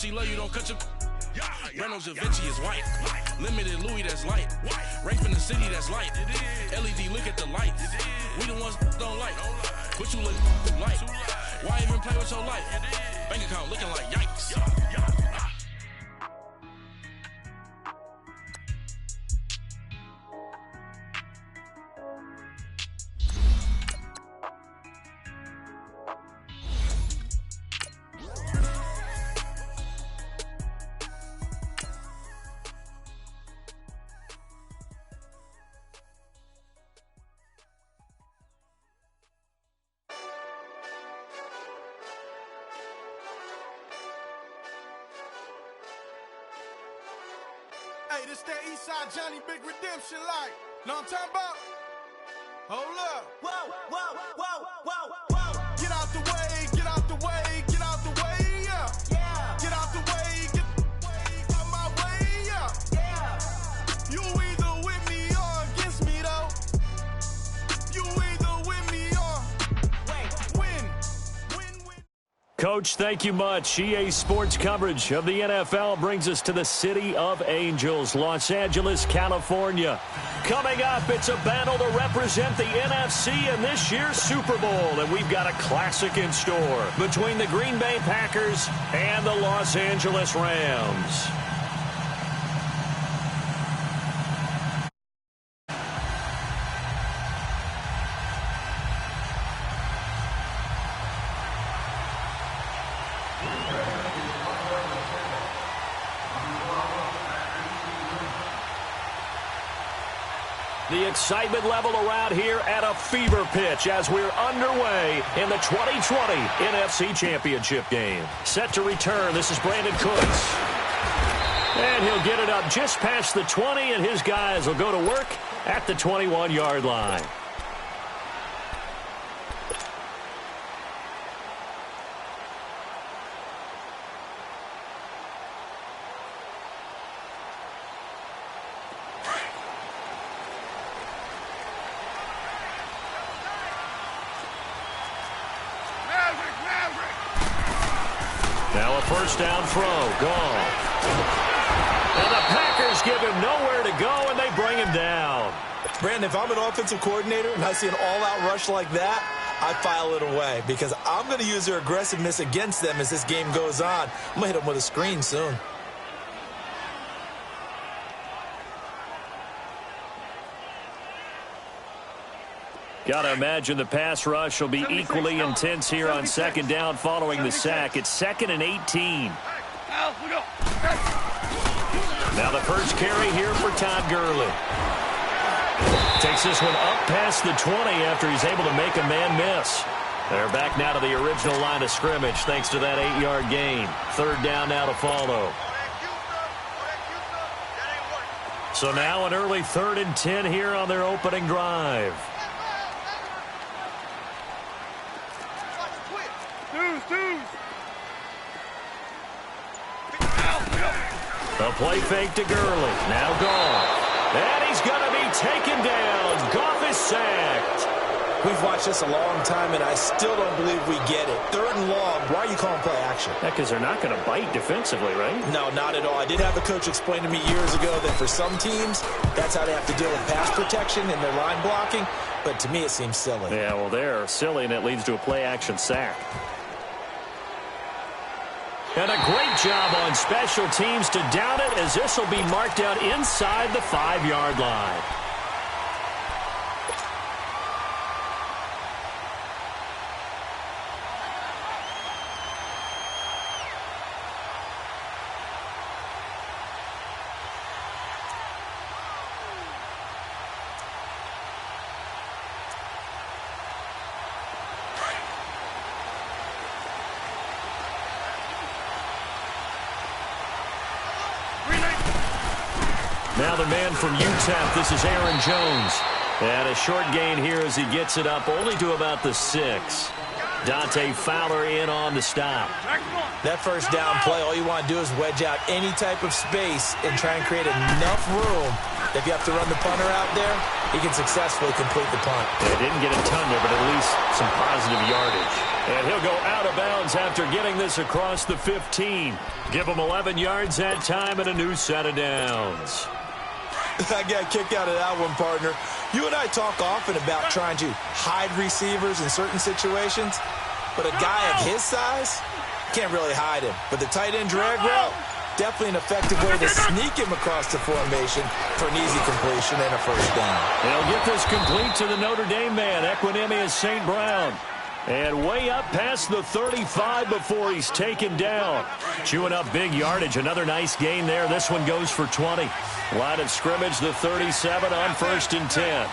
She love you, don't cut your. Reynolds Da Vinci is white. Limited Louis, that's light. Rape in the city, that's light. LED, look at the lights. We the ones don't like. What you look like? Why even play with your life? Bank account looking like yikes. Hey, this that Eastside Johnny Big Redemption like. Know what I'm talking about? Hold up. Whoa, whoa, whoa, whoa, whoa. Get out the way, get out the way, get out the way, yeah. Yeah. Get out the way, get out my way, yeah. Yeah. You either with me or against me, though. You either with me or win. Coach, thank you much. EA Sports coverage of the NFL brings us to the City of Angels, Los Angeles, California. Coming up, it's a battle to represent the NFC in this year's Super Bowl, and we've got a classic in store between the Green Bay Packers and the Los Angeles Rams. The excitement level around here at a fever pitch as we're underway in the 2020 NFC Championship game. Set to return, this is Brandon Cooks. And he'll get it up just past the 20, and his guys will go to work at the 21-yard line. Now a first down throw, gone. And the Packers give him nowhere to go, and they bring him down. Brandon, if I'm an offensive coordinator and I see an all-out rush like that, I file it away because I'm going to use their aggressiveness against them as this game goes on. I'm going to hit them with a screen soon. Got to imagine the pass rush will be equally intense here on second down following the sack. It's 2nd and 18. Now the first carry here for Todd Gurley. Takes this one up past the 20 after he's able to make a man miss. They're back now to the original line of scrimmage thanks to that 8-yard gain. Third down now to follow. So now an early 3rd and 10 here on their opening drive. A play fake to Gurley. Now Goff. And he's going to be taken down. Goff is sacked. We've watched this a long time, and I still don't believe we get it. 3rd and long. Why are you calling play action? Yeah, because they're not going to bite defensively, right? No, not at all. I did have a coach explain to me years ago that for some teams, that's how they have to deal with pass protection and their line blocking. But to me, it seems silly. Yeah, well, they're silly, and it leads to a play action sack. And a great job on special teams to down it, as this will be marked out inside the 5-yard line. Now the man from UTEP, this is Aaron Jones. And a short gain here as he gets it up only to about the 6. Dante Fowler in on the stop. That first down play, all you want to do is wedge out any type of space and try and create enough room. If you have to run the punter out there, he can successfully complete the punt. They didn't get a ton there, but at least some positive yardage. And he'll go out of bounds after getting this across the 15. Give him 11 yards that time and a new set of downs. I got a kick out of that one, partner. You and I talk often about trying to hide receivers in certain situations, but a guy of his size can't really hide him. But the tight end drag route, definitely an effective way to sneak him across the formation for an easy completion and a first down. They'll get this complete to the Notre Dame man, Equanimous St. Brown. And way up past the 35 before he's taken down. Chewing up big yardage. Another nice gain there. This one goes for 20. Line of scrimmage, the 37 on 1st and 10.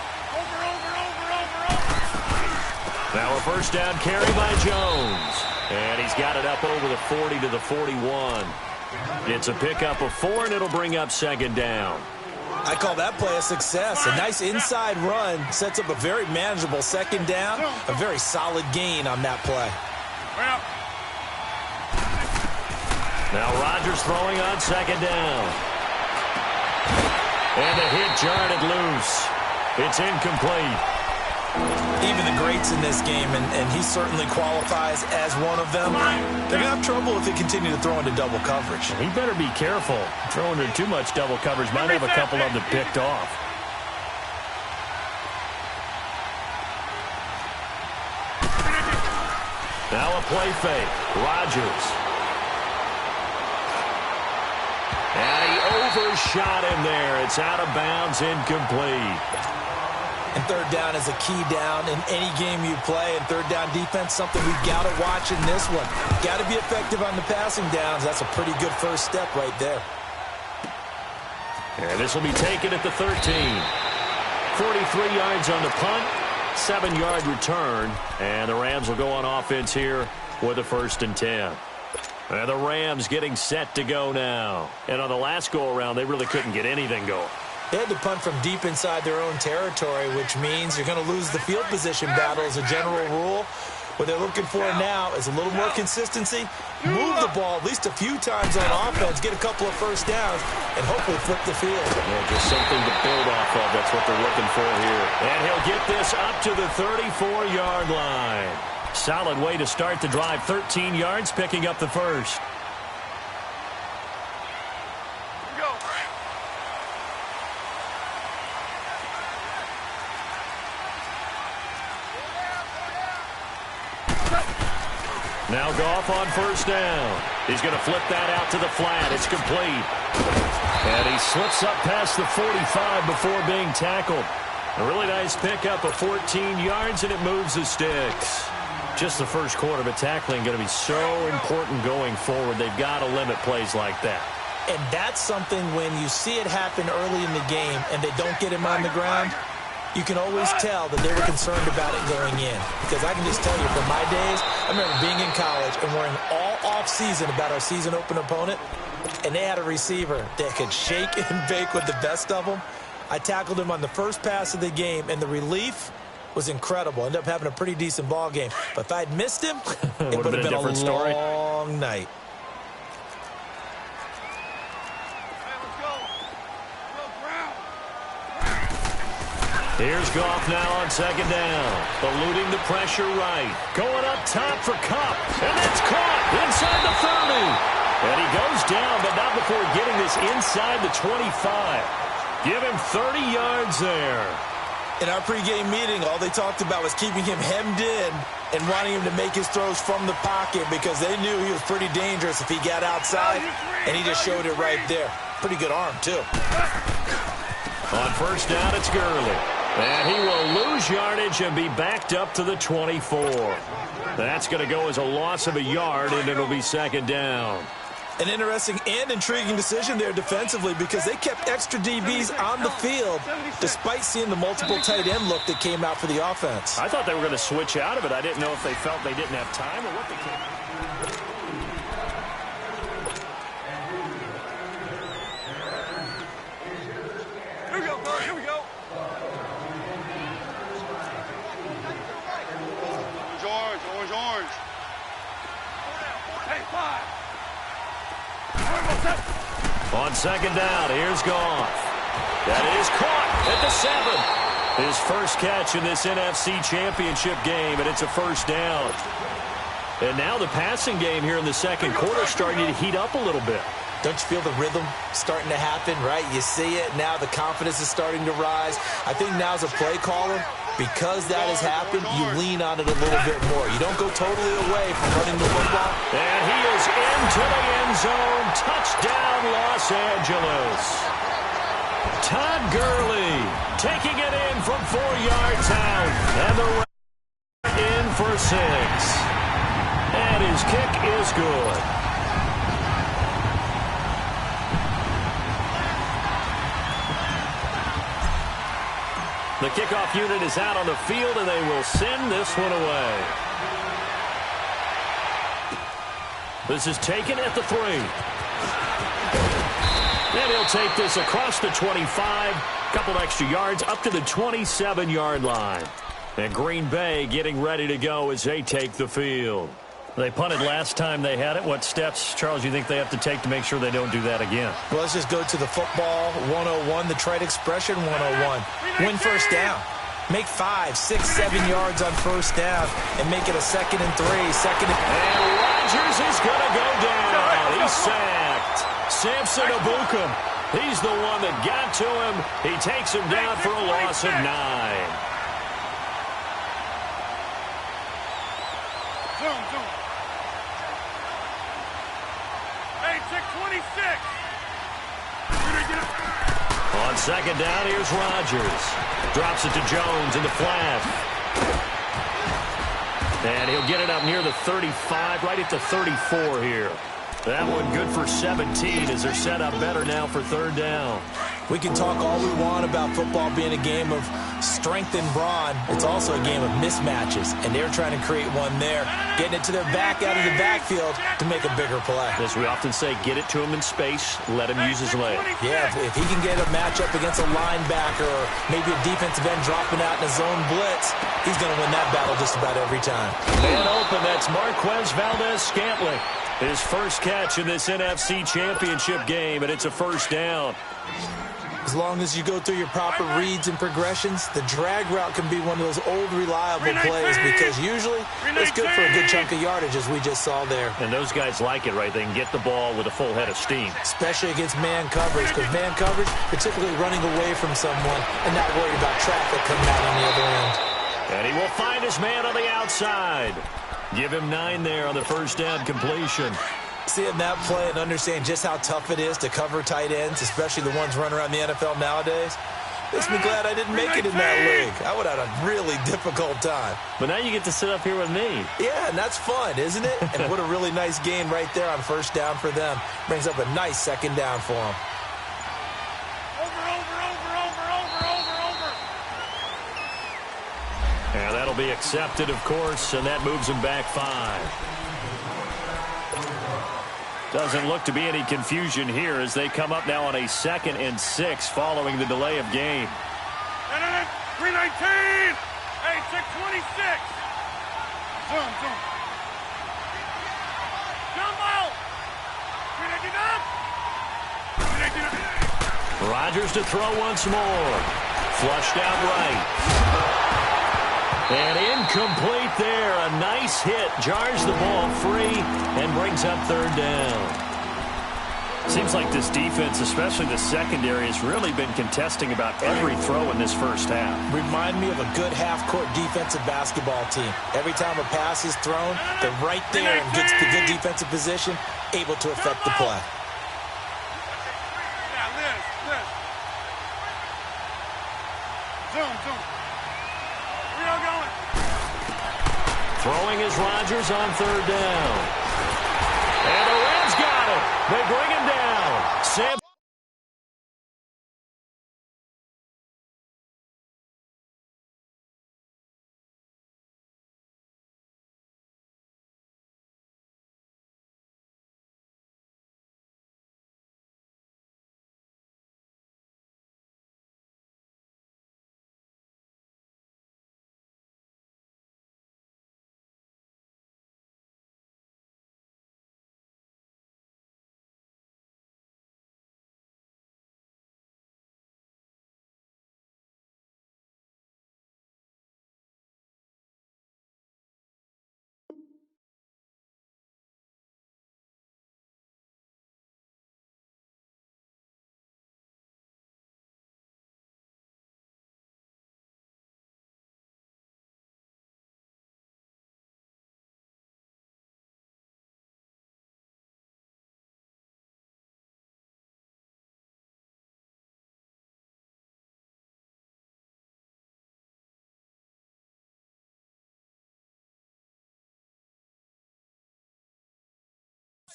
Now a first down carry by Jones. And he's got it up over the 40 to the 41. It's a pickup of 4, and it'll bring up 2nd down. I call that play a success. A nice inside run sets up a very manageable 2nd down. A very solid gain on that play. Now Rodgers throwing on 2nd down. And a hit jarred it loose. It's incomplete. Even the greats in this game, and he certainly qualifies as one of them, they're going to have trouble if they continue to throw into double coverage. He better be careful. Throwing into too much double coverage might have a couple of them picked off. Now a play fake. Rodgers. And he overshot him there. It's out of bounds, incomplete. And 3rd down is a key down in any game you play. And 3rd down defense, something we've got to watch in this one. Got to be effective on the passing downs. That's a pretty good first step right there. And this will be taken at the 13. 43 yards on the punt, 7-yard return. And the Rams will go on offense here with a 1st and 10. And the Rams getting set to go now. And on the last go-around, they really couldn't get anything going. They had to punt from deep inside their own territory, which means you're going to lose the field position battle as a general rule. What they're looking for now is a little more consistency, move the ball at least a few times on offense, get a couple of first downs, and hopefully flip the field. Yeah, just something to build off of. That's what they're looking for here. And he'll get this up to the 34-yard line. Solid way to start the drive. 13 yards, picking up the first. Now Goff on 1st down. He's going to flip that out to the flat. It's complete. And he slips up past the 45 before being tackled. A really nice pickup of 14 yards, and it moves the sticks. Just the first quarter, but tackling going to be so important going forward. They've got to limit plays like that. And that's something when you see it happen early in the game and they don't get him on the ground, you can always tell that they were concerned about it going in. Because I can just tell you, from my days, I remember being in college and worrying all off-season about our season open opponent, and they had a receiver that could shake and bake with the best of them. I tackled him on the first pass of the game, and the relief was incredible. Ended up having a pretty decent ball game. But if I'd missed him, it would have been a long night. Here's Goff now on 2nd down. Eluding the pressure right. Going up top for Kupp. And that's caught inside the 30. And he goes down, but not before getting this inside the 25. Give him 30 yards there. In our pregame meeting, all they talked about was keeping him hemmed in and wanting him to make his throws from the pocket because they knew he was pretty dangerous if he got outside, and he just showed it right there. Pretty good arm, too. On 1st down, it's Gurley. And he will lose yardage and be backed up to the 24. That's going to go as a loss of a yard, and it'll be 2nd down. An interesting and intriguing decision there defensively because they kept extra DBs on the field despite seeing the multiple tight end look that came out for the offense. I thought they were going to switch out of it. I didn't know if they felt they didn't have time or what they came. Here we go, bro. Here we go. Orange. Hey, 5. On 2nd down, here's Goff. That is caught at the 7. His first catch in this NFC Championship game, and it's a first down. And now the passing game here in the second quarter starting to heat up a little bit. Don't you feel the rhythm starting to happen, right? You see it. Now the confidence is starting to rise. I think now as a play caller, because that has happened, you lean on it a little bit more. You don't go totally away from running the football. And he is into the end zone. Touchdown, Los Angeles. Todd Gurley taking it in from 4 yards out. And the in for 6. And his kick is good. The kickoff unit is out on the field, and they will send this one away. This is taken at the 3. And he'll take this across the 25. Couple extra yards up to the 27-yard line. And Green Bay getting ready to go as they take the field. They punted last time they had it. What steps, Charles, you think they have to take to make sure they don't do that again? Well, let's just go to the football 101, the trade expression 101. Win first down. Make 5, 6, 7 yards on first down and make it a 2nd and 3. And Rodgers is going to go down. He's sacked. Samson Ebukam. He's the one that got to him. He takes him down for a loss of 9. Zoom. Hey, check 26. On second down, here's Rodgers. Drops it to Jones in the flat. And he'll get it up near the 35, right at the 34 here. That one good for 17 as they're set up better now for third down. We can talk all we want about football being a game of strength and brawn. It's also a game of mismatches, and they're trying to create one there, getting it to their back out of the backfield to make a bigger play. As we often say, get it to him in space, let him use his leg. Yeah, if he can get a matchup against a linebacker or maybe a defensive end dropping out in a zone blitz, he's going to win that battle just about every time. Man open, that's Marquez Valdez-Scantling. His first catch in this NFC Championship game, and it's a first down. As long as you go through your proper reads and progressions, the drag route can be one of those old reliable plays because usually it's good for a good chunk of yardage, as we just saw there. And those guys like it, right? They can get the ball with a full head of steam. Especially against man coverage, because man coverage, particularly running away from someone and not worried about traffic coming out on the other end. And he will find his man on the outside. Give him 9 there on the first down completion. Seeing that play and understand just how tough it is to cover tight ends, especially the ones running around the NFL nowadays, makes me glad I didn't make it in that league. I would have had a really difficult time. But now you get to sit up here with me. Yeah, and that's fun, isn't it? And what a really nice gain right there on first down for them. Brings up a nice second down for them. And that'll be accepted, of course, and that moves him back 5. Doesn't look to be any confusion here as they come up now on a 2nd and 6 following the delay of game. 319. Hey, check 26. Zoom. Jump out. 319. Rodgers to throw once more. Flushed out right. And incomplete there. A nice hit. Jars the ball free and brings up third down. Seems like this defense, especially the secondary, has really been contesting about every throw in this first half. Remind me of a good half-court defensive basketball team. Every time a pass is thrown, they're right there and gets the good defensive position, able to affect the play. Zoom. Throwing is Rodgers on third down. And the Rams got it. They bring him down. Sam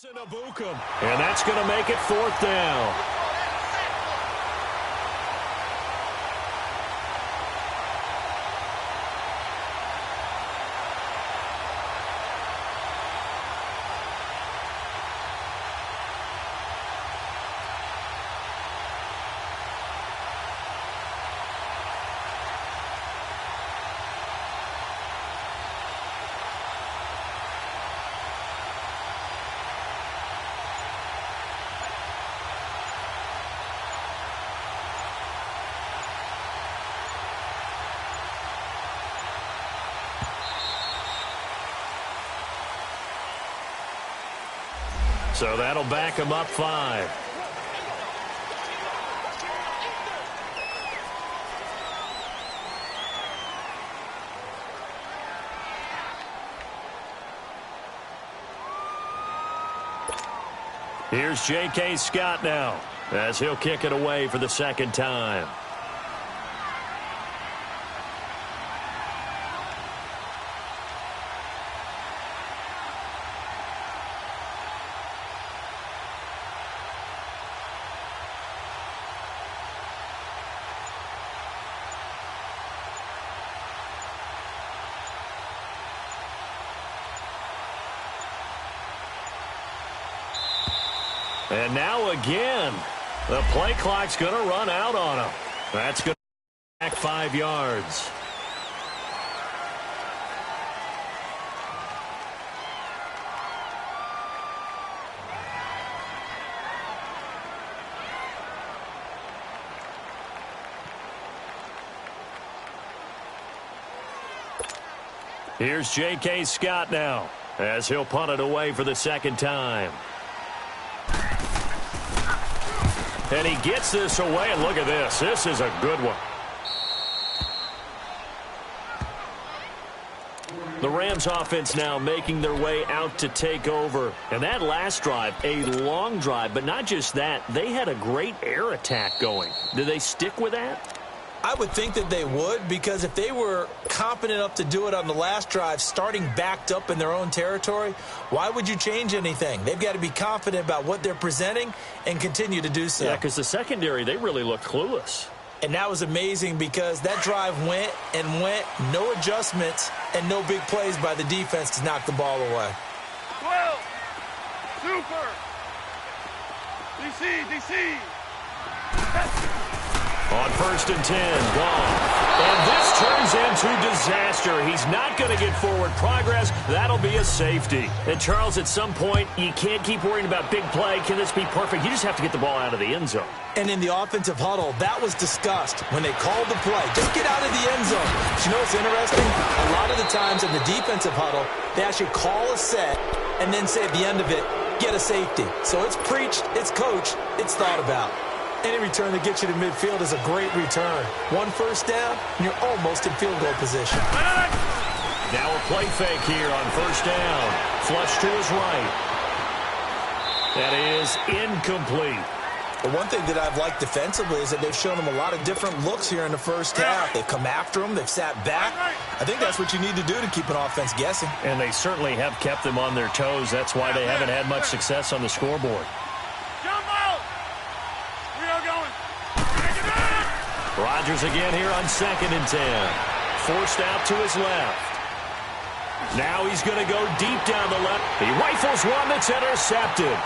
And that's going to make it 4th down. So that'll back him up 5. Here's J.K. Scott now, as he'll kick it away for the 2nd time. And now again, the play clock's going to run out on him. That's going to back 5 yards. Here's J.K. Scott now, as he'll punt it away for the 2nd time. And he gets this away, and look at this. This is a good one. The Rams offense now making their way out to take over. And that last drive, a long drive, but not just that. They had a great air attack going. Do they stick with that? I would think that they would, because if they were competent enough to do it on the last drive, starting backed up in their own territory, why would you change anything? They've got to be confident about what they're presenting and continue to do so. Yeah, because the secondary, they really look clueless. And that was amazing because that drive went and went, no adjustments, and no big plays by the defense to knock the ball away. 12. Super. DC. On 1st and 10, gone. And this turns into disaster. He's not going to get forward progress. That'll be a safety. And, Charles, at some point, you can't keep worrying about big play. Can this be perfect? You just have to get the ball out of the end zone. And in the offensive huddle, that was discussed when they called the play. Just get out of the end zone. But you know what's interesting? A lot of the times in the defensive huddle, they actually call a set and then say at the end of it, get a safety. So it's preached, it's coached, it's thought about. Any return that gets you to midfield is a great return. 1 first down, and you're almost in field goal position. Now a play fake here on 1st down. Flush to his right. That is incomplete. But one thing that I've liked defensively is that they've shown them a lot of different looks here in the first half. They've come after them. They've sat back. I think that's what you need to do to keep an offense guessing. And they certainly have kept them on their toes. That's why they haven't had much success on the scoreboard. Rodgers again here on 2nd and 10. Forced out to his left. Now he's going to go deep down the left. He rifles one that's intercepted.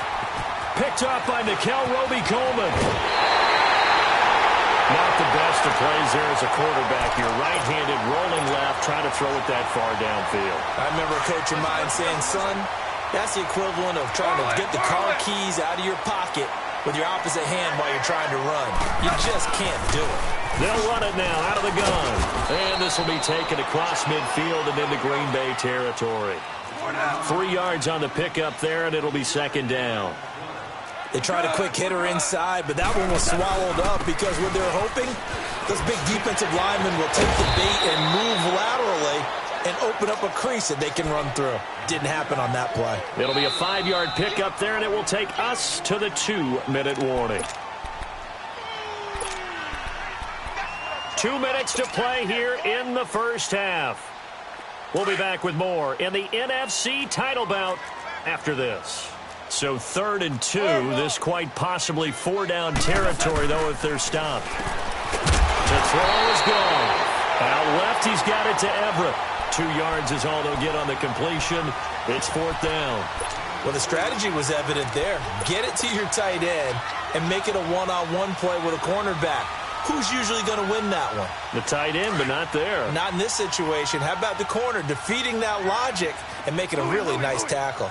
Picked up by Nickel Roby-Coleman. Not the best of plays there as a quarterback. You're right-handed, rolling left, trying to throw it that far downfield. I remember a coach of mine saying, son, that's the equivalent of trying to get the car keys out of your pocket with your opposite hand while you're trying to run. You just can't do it. They'll run it now out of the gun. And this will be taken across midfield and into Green Bay territory. 3 yards on the pickup there, and it'll be 2nd down. They tried a quick hitter inside, but that one was swallowed up because what they're hoping, those big defensive linemen will take the bait and move laterally and open up a crease that they can run through. Didn't happen on that play. It'll be a 5-yard pickup there, and it will take us to the 2-minute warning. 2 minutes to play here in the first half. We'll be back with more in the NFC title bout after this. So 3rd and 2. This quite possibly 4-down territory, though, if they're stopped. The throw is gone. Out left, he's got it to Everett. 2 yards is all they'll get on the completion. It's 4th down. Well, the strategy was evident there. Get it to your tight end and make it a one-on-one play with a cornerback. Who's usually going to win that one? The tight end, but not there. Not in this situation. How about the corner defeating that logic and making a really nice tackle?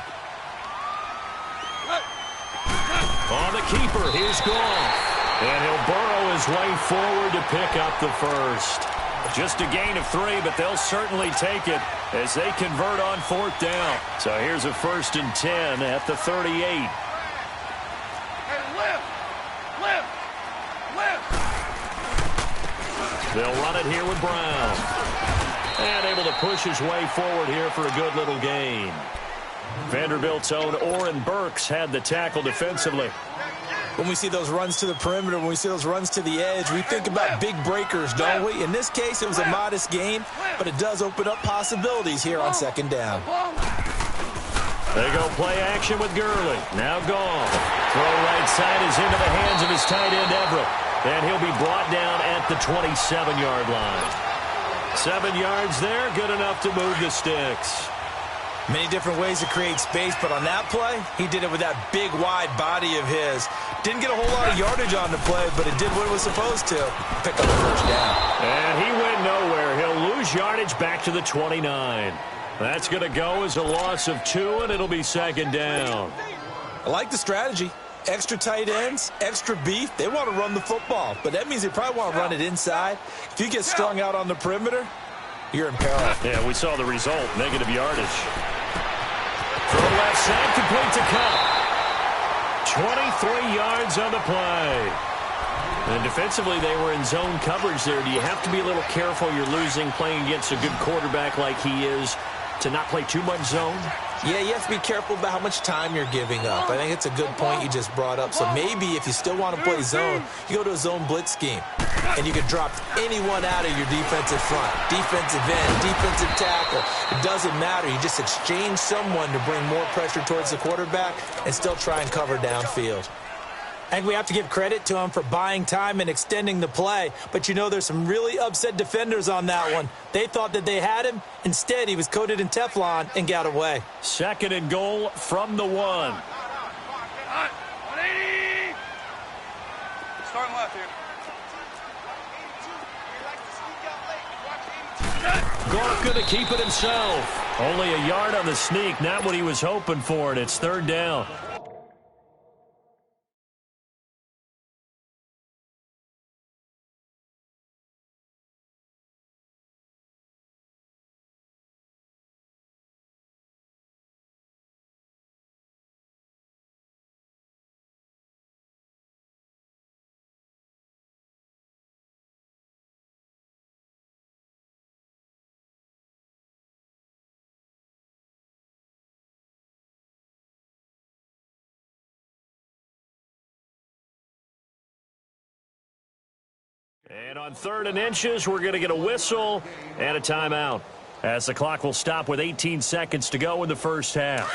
On the keeper, here's Goff. And he'll burrow his way forward to pick up the first. Just a gain of 3, but they'll certainly take it as they convert on 4th down. So here's a 1st and 10 at the 38. Hey, lift! They'll run it here with Brown. And able to push his way forward here for a good little gain. Vanderbilt's own Oren Burks had the tackle defensively. When we see those runs to the perimeter, when we see those runs to the edge, we think about big breakers, don't we? In this case, it was a modest gain, but it does open up possibilities here on 2nd down. They go play action with Gurley. Now Goff. Throw right side is into the hands of his tight end, Everett. And he'll be brought down at the 27-yard line. 7 yards there, good enough to move the sticks. Many different ways to create space, but on that play, he did it with that big, wide body of his. Didn't get a whole lot of yardage on the play, but it did what it was supposed to. Pick up the 1st down. And he went nowhere. He'll lose yardage back to the 29. That's going to go as a loss of 2, and it'll be 2nd down. I like the strategy. Extra tight ends, extra beef. They want to run the football, but that means they probably want to run it inside. If you get strung out on the perimeter, you're in peril. Yeah, we saw the result, negative yardage. Throw left side, complete to Cup. 23 yards on the play. And defensively, they were in zone coverage there. Do you have to be a little careful? You're losing playing against a good quarterback like he is to not play too much zone? Yeah, you have to be careful about how much time you're giving up. I think it's a good point you just brought up. So maybe if you still want to play zone, you go to a zone blitz scheme. And you can drop anyone out of your defensive front. Defensive end, defensive tackle. It doesn't matter. You just exchange someone to bring more pressure towards the quarterback and still try and cover downfield. I think we have to give credit to him for buying time and extending the play. But, you know, there's some really upset defenders on that one. They thought that they had him. Instead, he was coated in Teflon and got away. 2nd and goal from the 1. 180! Starting left here. Goff going to keep it himself. Only a yard on the sneak. Not what he was hoping for, and it's 3rd down. And on 3rd and inches, we're going to get a whistle and a timeout as the clock will stop with 18 seconds to go in the first half.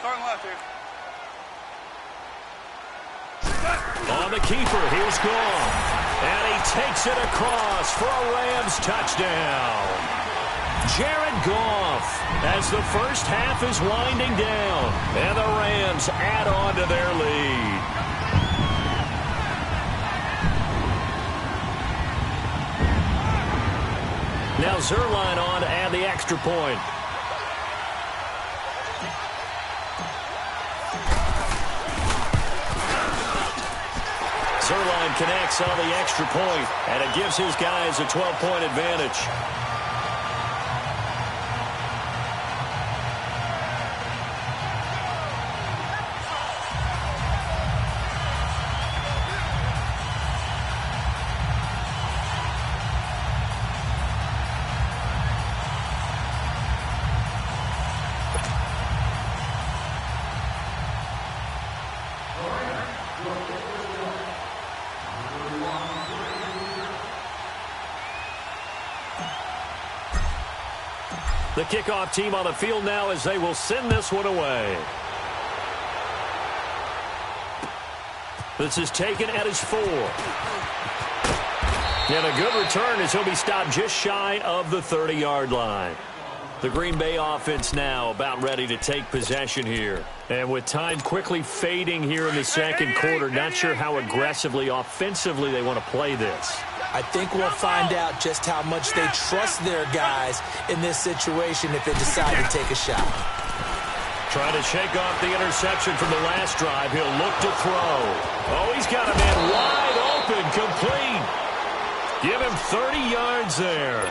Starting left here. On the keeper, here's Goff. And he takes it across for a Rams touchdown. Jared Goff as the first half is winding down. And the Rams add on to their lead. Now Zerline on to add the extra point. Zerline connects on the extra point, and it gives his guys a 12-point advantage. The kickoff team on the field now as they will send this one away. This is taken at his 4. And a good return as he'll be stopped just shy of the 30-yard line. The Green Bay offense now about ready to take possession here. And with time quickly fading here in the second quarter, not sure how aggressively, offensively they want to play this. I think we'll find out just how much they trust their guys in this situation if they decide to take a shot. Trying to shake off the interception from the last drive. He'll look to throw. Oh, he's got a man wide open, complete. Give him 30 yards there.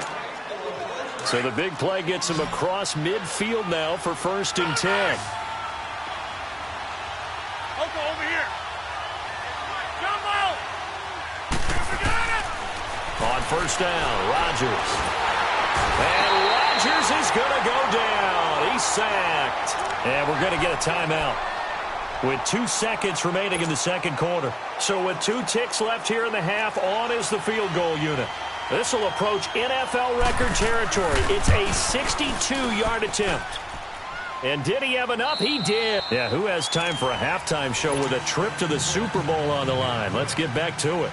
So the big play gets him across midfield now for 1st and 10. Over here. Jumbo. On 1st down, Rodgers. And Rodgers is going to go down. He's sacked. And we're going to get a timeout with 2 seconds remaining in the second quarter. So with 2 ticks left here in the half, on is the field goal unit. This will approach NFL record territory. It's a 62-yard attempt. And did he have enough? He did. Yeah, who has time for a halftime show with a trip to the Super Bowl on the line? Let's get back to it.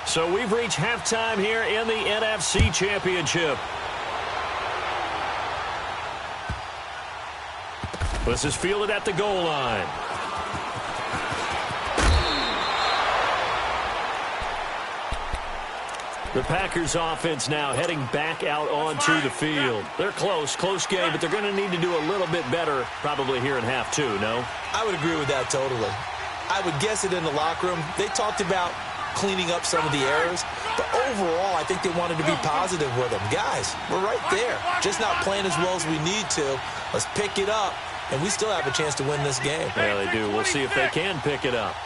So we've reached halftime here in the NFC Championship. This is fielded at the goal line. The Packers offense now heading back out onto the field. They're close game, but they're going to need to do a little bit better probably here in half 2, no? I would agree with that totally. I would guess it in the locker room. They talked about cleaning up some of the errors, but overall I think they wanted to be positive with them. Guys, we're right there. Just not playing as well as we need to. Let's pick it up, and we still have a chance to win this game. Yeah, they do. We'll see if they can pick it up.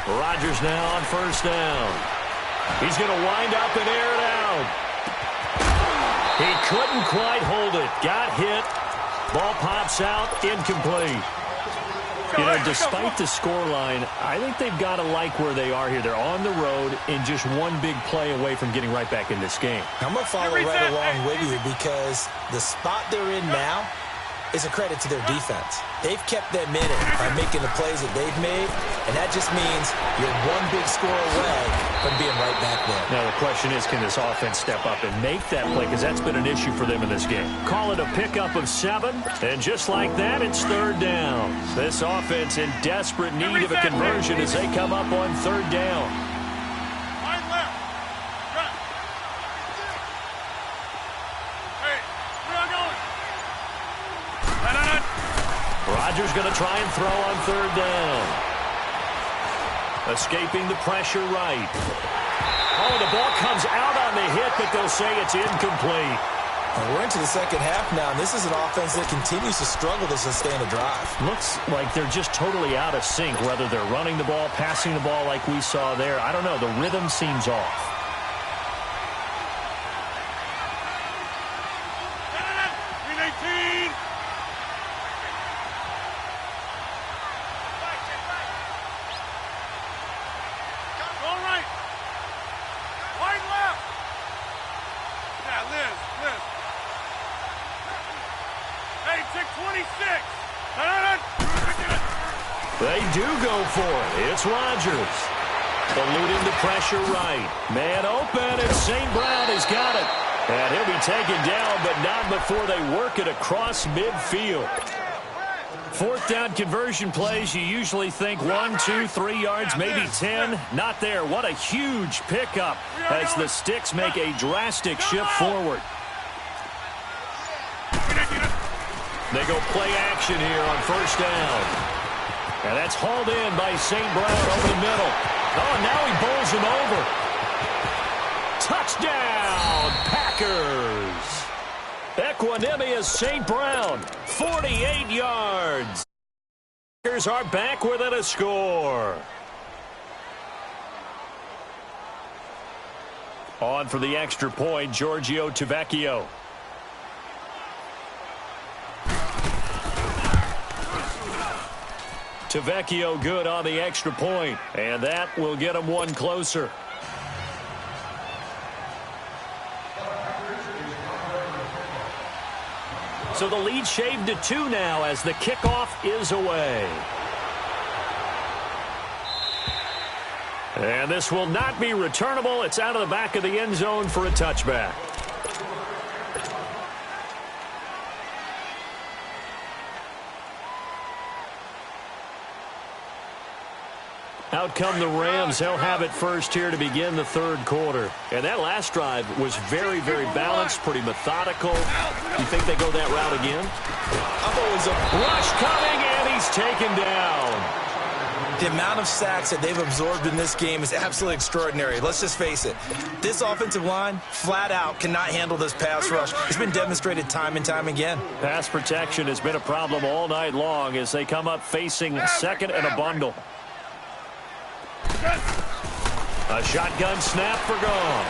Rodgers now on 1st down. He's going to wind up and air it out. He couldn't quite hold it. Got hit. Ball pops out. Incomplete. You know, despite the scoreline, I think they've got to like where they are here. They're on the road and just one big play away from getting right back in this game. I'm going to follow right along with you because the spot they're in now is a credit to their defense. They've kept them in it by making the plays that they've made, and that just means you're one big score away from being right back there. Now the question is, can this offense step up and make that play? Because that's been an issue for them in this game. Call it a pickup of 7, and just like that, it's 3rd down. This offense in desperate need of a conversion as they come up on 3rd down. Rodgers going to try and throw on 3rd down. Escaping the pressure right. Oh, the ball comes out on the hit, but they'll say it's incomplete. And we're into the second half now, and this is an offense that continues to struggle to sustain a drive. Looks like they're just totally out of sync, whether they're running the ball, passing the ball like we saw there. I don't know. The rhythm seems off. They do go for it. It's Rodgers. Eluding the pressure right. Man open, and St. Brown has got it. And he'll be taken down, but not before they work it across midfield. 4th down conversion plays, you usually think 1, 2, 3 yards, maybe 10. Not there. What a huge pickup as the Sticks make a drastic shift forward. They go play action here on 1st down. And that's hauled in by St. Brown over the middle. Oh, and now he bowls him over. Touchdown, Packers. Equanimous St. Brown, 48 yards. Packers are back within a score. On for the extra point, Giorgio Tavecchio. Tavecchio good on the extra point, and that will get him one closer. So the lead shaved to 2 now as the kickoff is away. And this will not be returnable. It's out of the back of the end zone for a touchback. Out come the Rams. They'll have it first here to begin the third quarter. And that last drive was very, very balanced, pretty methodical. You think they go that route again? I'm always a rush coming, and he's taken down. The amount of sacks that they've absorbed in this game is absolutely extraordinary. Let's just face it. This offensive line, flat out, cannot handle this pass rush. It's been demonstrated time and time again. Pass protection has been a problem all night long as they come up facing second and a bundle. A shotgun snap for gone.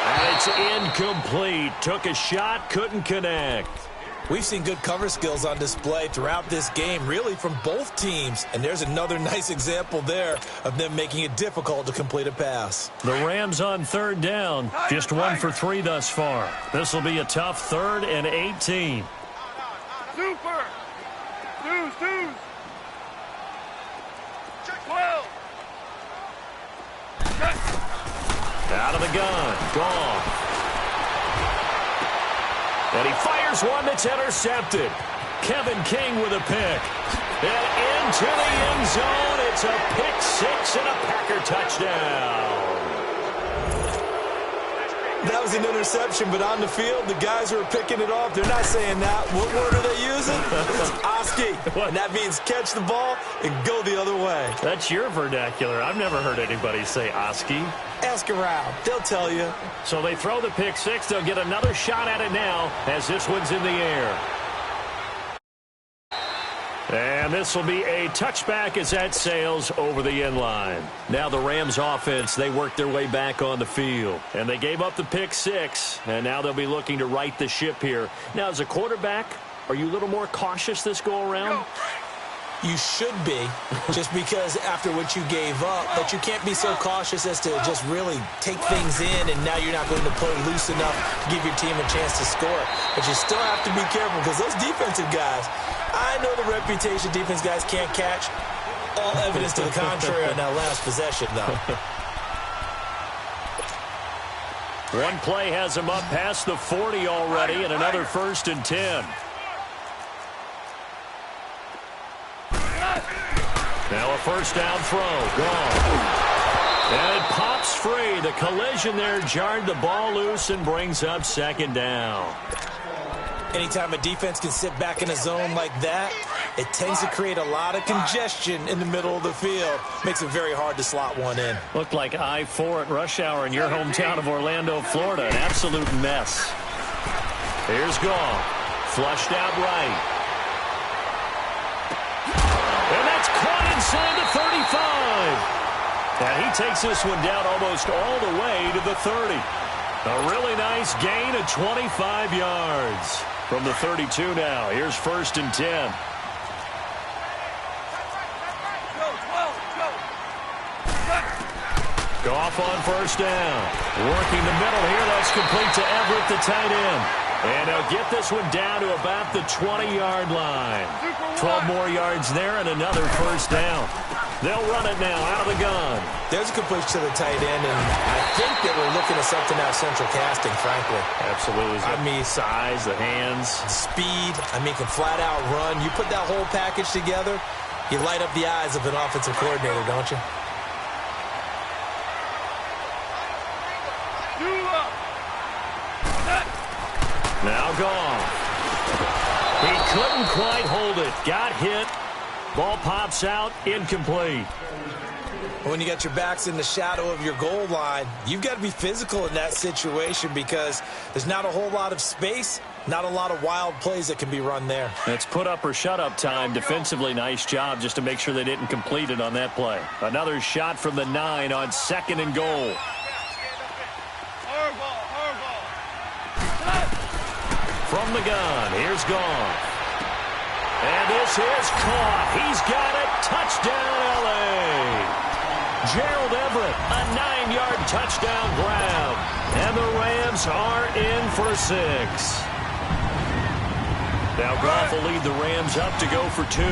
And it's incomplete. Took a shot, couldn't connect. We've seen good cover skills on display throughout this game, really from both teams. And there's another nice example there of them making it difficult to complete a pass. The Rams on third down, just 1 for 3 thus far. This will be a tough 3rd and 18. Super! Deuce! Check 12! Out of the gun, gone. And he fires one that's intercepted. Kevin King with a pick. And into the end zone. It's a pick 6 and a Packer touchdown. That was an interception, but on the field, the guys who are picking it off, they're not saying that. What word are they using? It's Oski. And that means catch the ball and go the other way. That's your vernacular. I've never heard anybody say Oski. Ask around. They'll tell you. So they throw the pick 6. They'll get another shot at it now as this one's in the air. And this will be a touchback as that sails over the end line. Now the Rams offense, they worked their way back on the field. And they gave up the pick 6. And now they'll be looking to right the ship here. Now as a quarterback, are you a little more cautious this go around? You should be, just because after what you gave up, but you can't be so cautious as to just really take things in, and now you're not going to play loose enough to give your team a chance to score. But you still have to be careful because those defensive guys, I know the reputation defense guys can't catch. All evidence to the contrary on that last possession, though. One play has him up past the 40 already, and another 1st and 10. Now a first down throw. Gone. And it pops free. The collision there jarred the ball loose and brings up 2nd down. Anytime a defense can sit back in a zone like that, it tends to create a lot of congestion in the middle of the field. Makes it very hard to slot one in. Looked like I-4 at rush hour in your hometown of Orlando, Florida. An absolute mess. Here's Goff. Flushed out right. And that's caught inside the 35. And he takes this one down almost all the way to the 30. A really nice gain of 25 yards. From the 32 now. Here's 1st and 10. Goff on first down. Working the middle here. That's complete to Everett, the tight end. And they'll get this one down to about the 20-yard line. 12 more yards there and another first down. They'll run it now out of the gun. There's a completion to the tight end, and I think that we're looking at something out of central casting, frankly. Absolutely. I mean, size, the hands. Speed. I mean, can flat out run. You put that whole package together, you light up the eyes of an offensive coordinator, don't you? Now gone. He couldn't quite hold it. Got hit. Ball pops out. Incomplete. When you got your backs in the shadow of your goal line, you've got to be physical in that situation because there's not a whole lot of space, not a lot of wild plays that can be run there. It's put up or shut up time. Defensively, nice job just to make sure they didn't complete it on that play. Another shot from the 9 on 2nd and goal. From the gun, here's Goff. And this is caught. He's got it. Touchdown, L.A. Gerald Everett, a 9-yard touchdown grab. And the Rams are in for 6. Now Goff will lead the Rams up to go for 2.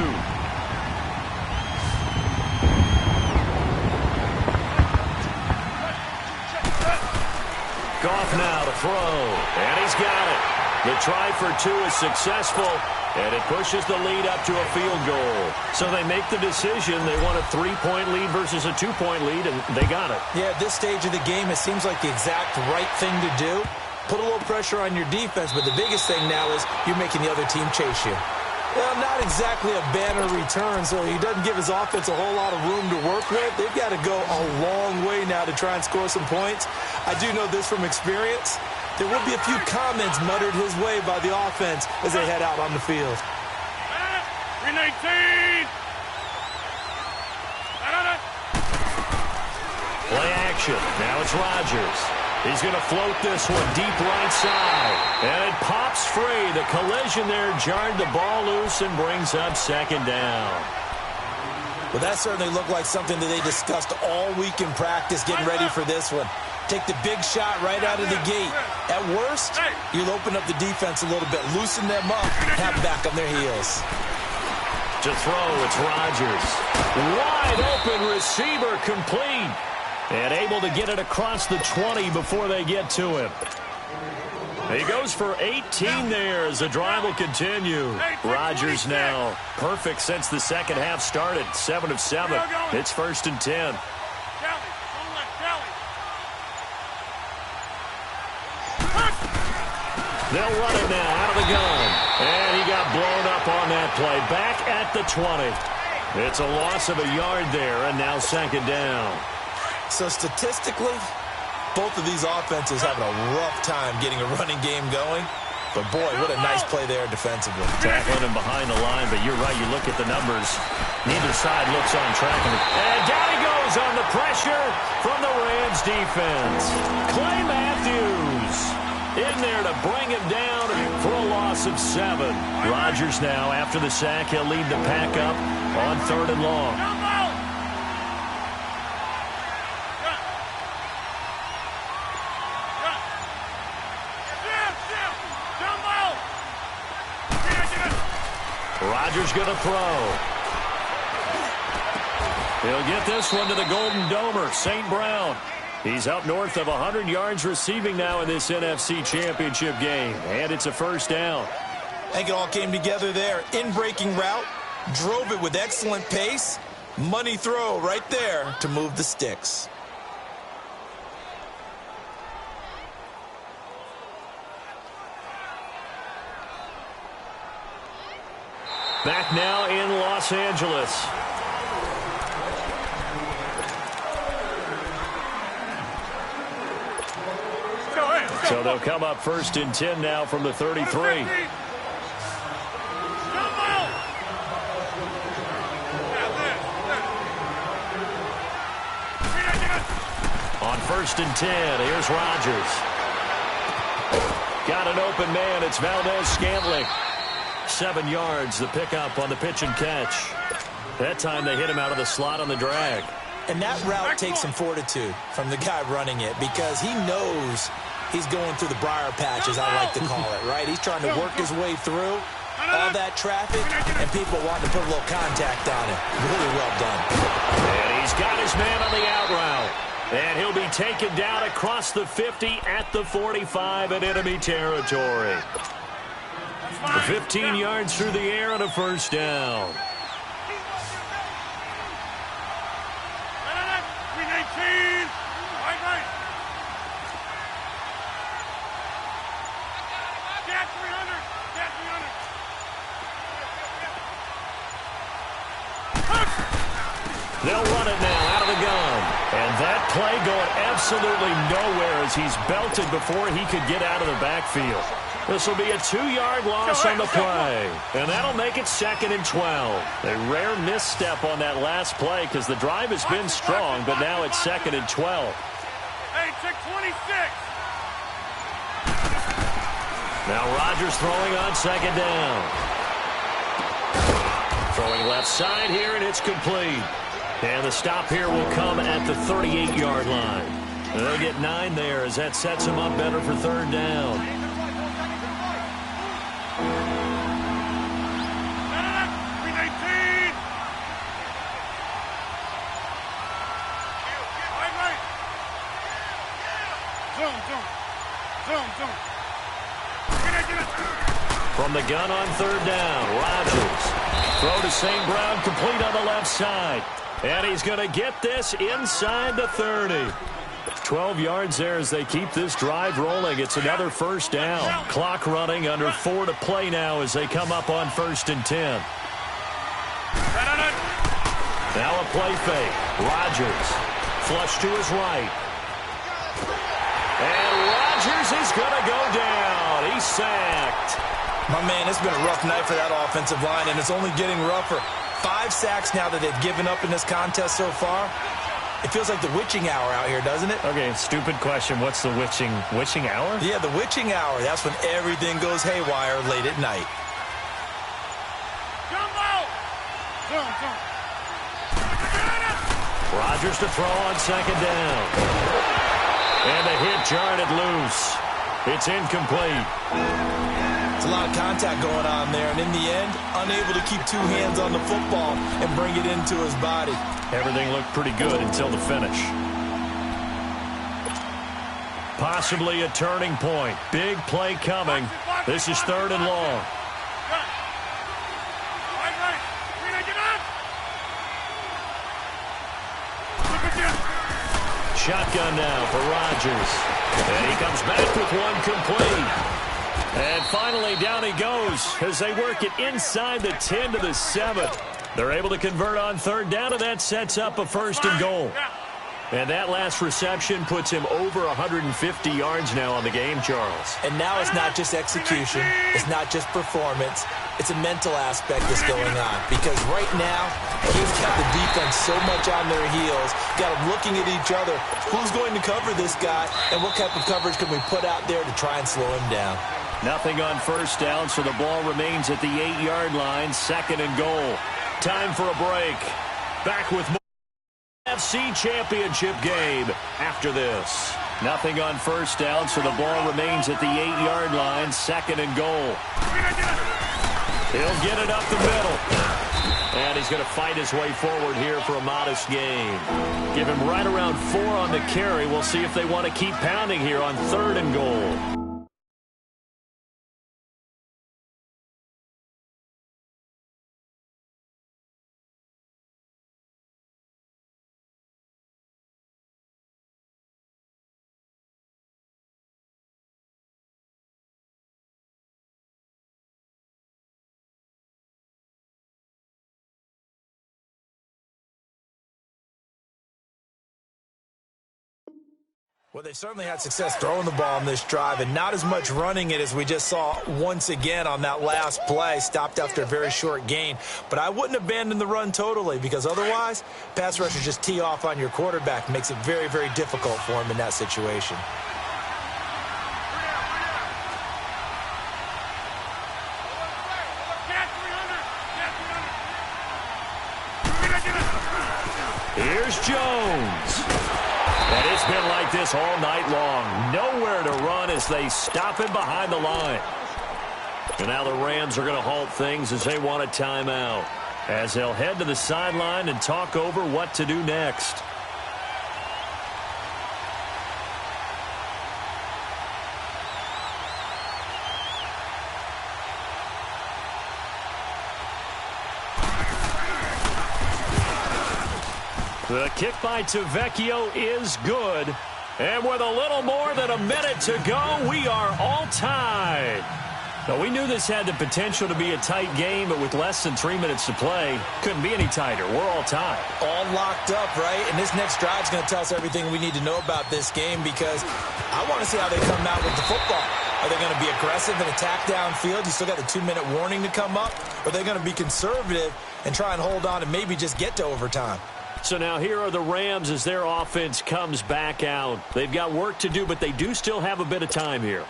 Goff now to throw, and he's got it. The try for 2 is successful, and it pushes the lead up to a field goal. So they make the decision. They want a 3-point lead versus a 2-point lead, and they got it. Yeah, at this stage of the game, it seems like the exact right thing to do. Put a little pressure on your defense, but the biggest thing now is you're making the other team chase you. Well, not exactly a banner return, so he doesn't give his offense a whole lot of room to work with. They've got to go a long way now to try and score some points. I do know this from experience. There will be a few comments muttered his way by the offense as they head out on the field. 319. Play action. Now it's Rodgers. He's going to float this one deep right side. And it pops free. The collision there jarred the ball loose and brings up 2nd down. Well, that certainly looked like something that they discussed all week in practice getting ready for this one. Take the big shot right out of the gate. At worst, you'll open up the defense a little bit, loosen them up, have back on their heels. To throw, it's Rodgers. Wide open receiver, complete. And able to get it across the 20 before they get to him. He goes for 18 there as the drive will continue. Rodgers now perfect since the second half started. 7 of 7. It's 1st and 10. They'll run it now out of the gun. And he got blown up on that play. Back at the 20. It's a loss of a yard there, and now 2nd down. So statistically, both of these offenses having a rough time getting a running game going. But, boy, what a nice play there defensively. Tackling him behind the line, but you're right. You look at the numbers. Neither side looks on track. And down he goes on the pressure from the Rams defense. Clay Matthews in there to bring him down for a loss of 7. Rodgers now, after the sack, he'll lead the pack up on 3rd and long. Rodgers going to throw. He'll get this one to the Golden Domer, St. Brown. He's up north of 100 yards receiving now in this NFC Championship game. And it's a 1st down. I think it all came together there. In-breaking route, drove it with excellent pace. Money throw right there to move the sticks. Back now in Los Angeles. So they'll come up 1st and 10 now from the 33. On 1st and 10, here's Rodgers. Got an open man. It's Valdez-Scantling. 7 yards, the pickup on the pitch and catch. That time they hit him out of the slot on the drag. And that route takes some fortitude from the guy running it because he knows he's going through the briar patch, as I like to call it, right? He's trying to work his way through all that traffic and people wanting to put a little contact on it. Really well done. And he's got his man on the out route. And he'll be taken down across the 50 at the 45 in enemy territory. 15 yards through the air and a 1st down. They'll run it now out of the gun. And that play going absolutely nowhere as he's belted before he could get out of the backfield. This will be a 2-yard loss on the play. And that'll make it 2nd and 12. A rare misstep on that last play because the drive has been strong, but now it's 2nd and 12. Hey, check 26. Now Rodgers throwing on 2nd down. Throwing left side here, and it's complete. And the stop here will come at the 38-yard line. They'll get 9 there as that sets them up better for 3rd down. From the gun on third down, Rodgers. Throw to St. Brown, complete on the left side. And he's going to get this inside the 30. 12 yards there as they keep this drive rolling. It's another first down. Clock running, under 4 to play now as they come up on 1st and 10. Now a play fake. Rodgers. Flush to his right. And Rodgers is going to go down. He's sacked. My man, it's been a rough night for that offensive line, and it's only getting rougher. 5 sacks now that they've given up in this contest so far. It feels like the witching hour out here, doesn't it? Okay, stupid question. What's the witching hour? Yeah, the witching hour. That's when everything goes haywire late at night. Rodgers to throw on 2nd down. And the hit jarred it loose. It's incomplete. It's a lot of contact going on there, and in the end, unable to keep 2 hands on the football and bring it into his body. Everything looked pretty good until the finish. Possibly a turning point. Big play coming. This is 3rd and long. Shotgun now for Rodgers. And he comes back with one complete. And finally, down he goes as they work it inside the 10 to the 7. They're able to convert on 3rd down, and that sets up a 1st and goal. And that last reception puts him over 150 yards now on the game, Charles. And now it's not just execution. It's not just performance. It's a mental aspect that's going on. Because right now, he's got the defense so much on their heels, got them looking at each other. Who's going to cover this guy, and what type of coverage can we put out there to try and slow him down? Nothing on 1st down, so the ball remains at the 8-yard line, 2nd and goal. Time for a break. Back with more NFC Championship game after this. Nothing on 1st down, so the ball remains at the 8-yard line, 2nd and goal. He'll get it up the middle. And he's going to fight his way forward here for a modest gain. Give him right around 4 on the carry. We'll see if they want to keep pounding here on 3rd and goal. Well, they certainly had success throwing the ball on this drive and not as much running it as we just saw once again on that last play. Stopped after a very short gain. But I wouldn't abandon the run totally because otherwise, pass rushers just tee off on your quarterback. Makes it very, very difficult for him in that situation. Here's Jones. And it's been like this all night long. Nowhere to run as they stop him behind the line. And now the Rams are going to halt things as they want a timeout, as they'll head to the sideline and talk over what to do next. The kick by Tavecchio is good. And with a little more than a minute to go, we are all tied. Now, we knew this had the potential to be a tight game, but with less than 3 minutes to play, couldn't be any tighter. We're all tied. All locked up, right? And this next drive is going to tell us everything we need to know about this game because I want to see how they come out with the football. Are they going to be aggressive and attack downfield? You still got the 2-minute warning to come up. Or are they going to be conservative and try and hold on and maybe just get to overtime? So now here are the Rams as their offense comes back out. They've got work to do, but they do still have a bit of time here.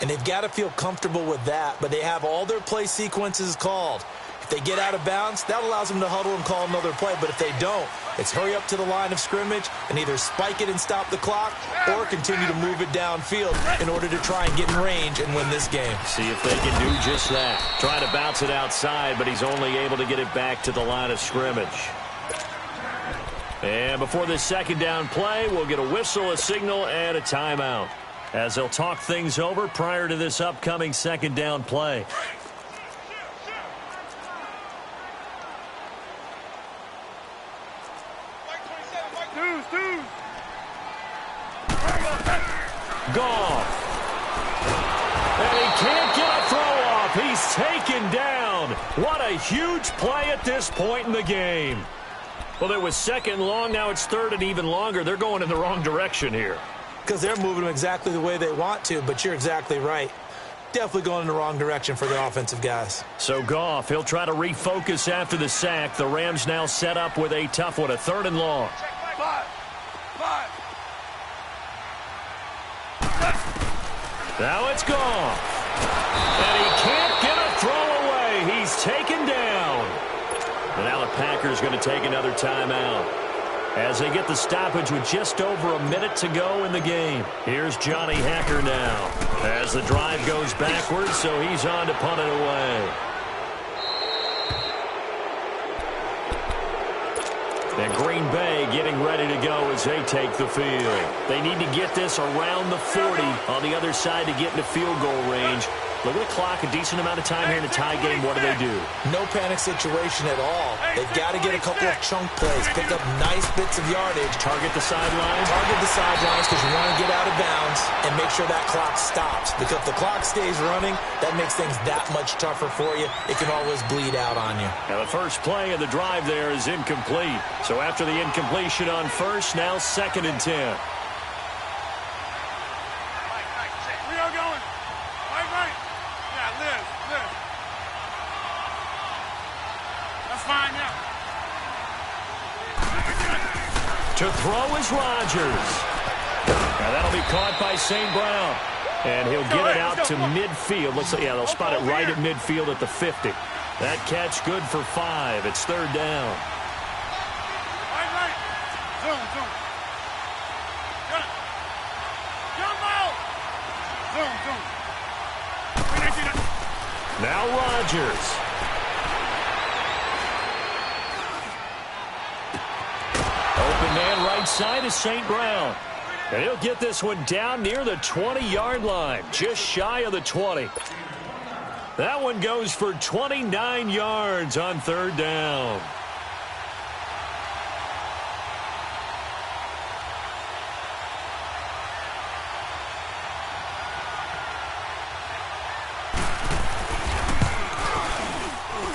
And they've got to feel comfortable with that, but they have all their play sequences called. If they get out of bounds, that allows them to huddle and call another play. But if they don't, it's hurry up to the line of scrimmage and either spike it and stop the clock or continue to move it downfield in order to try and get in range and win this game. See if they can do just that. Trying to bounce it outside, but he's only able to get it back to the line of scrimmage. And before this second down play, we'll get a whistle, a signal, and a timeout, as they'll talk things over prior to this upcoming second down play. Goff. And he can't get a throw off. He's taken down. What a huge play at this point in the game. Well, it was second long. Now it's third and even longer. They're going in the wrong direction here. Because they're moving them exactly the way they want to, but you're exactly right. Definitely going in the wrong direction for the offensive guys. So Goff, he'll try to refocus after the sack. The Rams now set up with a tough one, a third and long. Now it's Goff. And he can't get a throw away. He's taken down. And now the Packers going to take another timeout as they get the stoppage with just over a minute to go in the game. Here's Johnny Hacker now as the drive goes backwards, so he's on to punt it away. And Green Bay getting ready to go as they take the field. They need to get this around the 40 on the other side to get into field goal range. Look at the clock, a decent amount of time here in a tie game. What do? No panic situation at all. They've got to get a couple of chunk plays, pick up nice bits of yardage. Target the sidelines. Target the sidelines because you want to get out of bounds and make sure that clock stops. Because if the clock stays running, that makes things that much tougher for you. It can always bleed out on you. Now the first play of the drive there is incomplete. So after the incompletion on first, now 2nd and 10. To throw is Rodgers. Now that'll be caught by St. Brown. And he'll get it out to midfield. Looks like, yeah, they'll spot it right at midfield at the 50. That catch good for 5. It's third down. Now Rodgers. Open man right side is St. Brown. And he'll get this one down near the 20-yard line, just shy of the 20. That one goes for 29 yards on third down.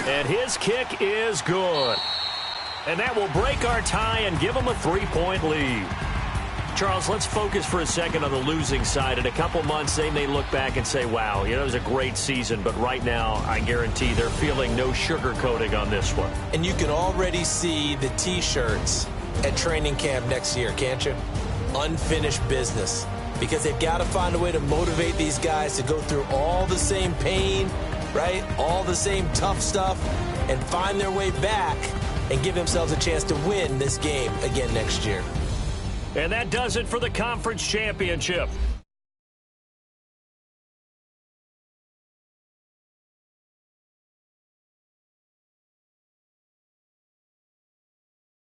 And his kick is good. And that will break our tie and give them a 3-point lead. Charles, let's focus for a second on the losing side. In a couple months, they may look back and say, wow, it was a great season. But right now, I guarantee they're feeling no sugarcoating on this one. And you can already see the T-shirts at training camp next year, can't you? Unfinished business. Because they've got to find a way to motivate these guys to go through all the same pain, right? All the same tough stuff, and find their way back and give themselves a chance to win this game again next year. And that does it for the conference championship.